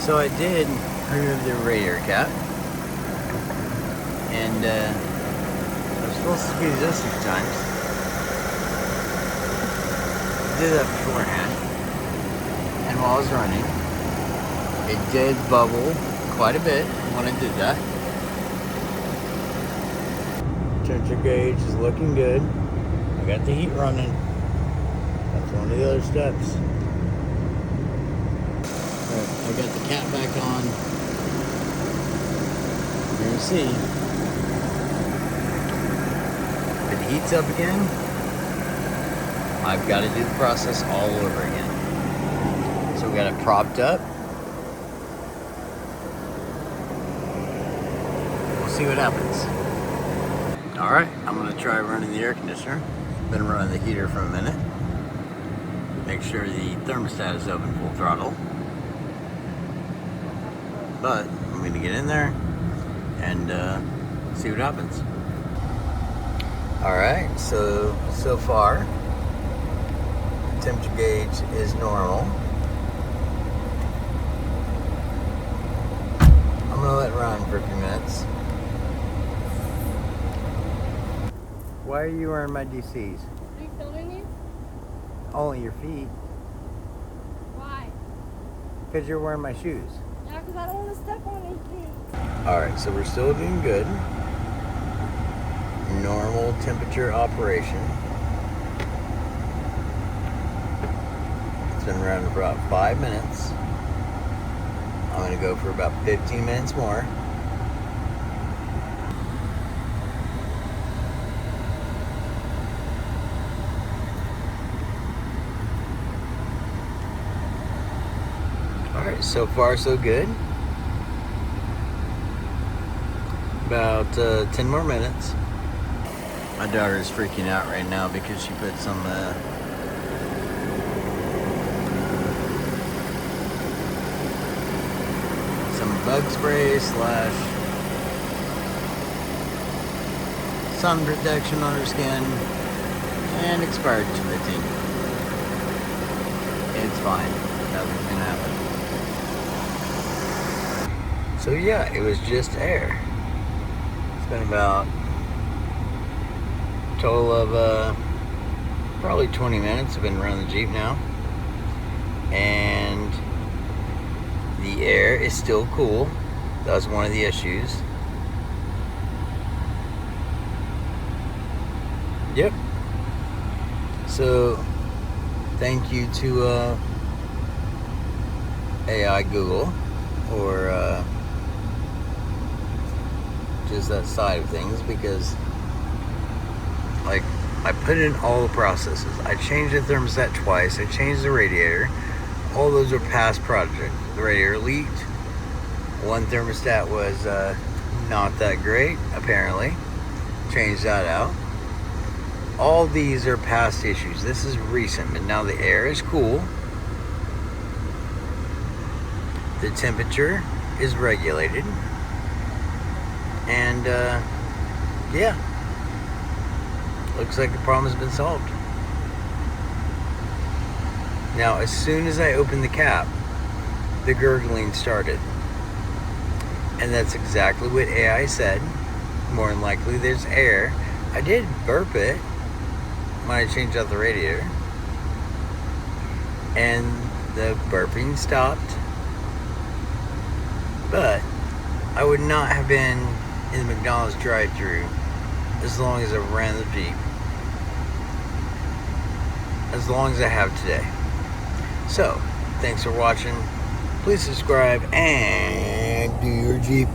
So I did remove the radiator cap, and I was supposed to do this a few times. I did that beforehand, and while I was running, it did bubble quite a bit when I did that. Temperature gauge is looking good. I got the heat running. That's one of the other steps. I got the cap back on. You're gonna see. If it heats up again, I've got to do the process all over again. So we got it propped up. We'll see what happens. Alright, I'm gonna try running the air conditioner. Been running the heater for a minute. Make sure the thermostat is open full throttle. But I'm gonna get in there and see what happens. Alright, so far temperature gauge is normal. I'm gonna let it run for a few minutes. Why are you wearing my DCs? Are you filming me? Only your feet. Why? Because you're wearing my shoes. Yeah, because I don't want to step on anything. Alright, so we're still doing good. Normal temperature operation. It's been running for about 5 minutes. I'm going to go for about 15 minutes more. Alright, so far so good. About 10 more minutes. My daughter is freaking out right now because she put some bug spray / sun protection on her skin, and expired 215. It's fine. Nothing's gonna happen. So yeah, it was just air. It's been about a total of probably 20 minutes. I've been running the Jeep now, and the air is still cool. That was one of the issues. Yep. So thank you to AI Google, or just that side of things, because like I put in all the processes. I changed the thermostat twice. I changed the radiator. All those are past projects. The radiator leaked. One thermostat was not that great, apparently. Changed that out. All these are past issues. This is recent, but now the air is cool. The temperature is regulated. And yeah, looks like the problem has been solved. Now, as soon as I opened the cap, the gurgling started. And that's exactly what AI said. More than likely, there's air. I did burp it when I changed out the radiator. And the burping stopped. But I would not have been in the McDonald's drive-thru as long as I ran the Jeep. As long as I have today. So, thanks for watching. Please subscribe and do your Jeep.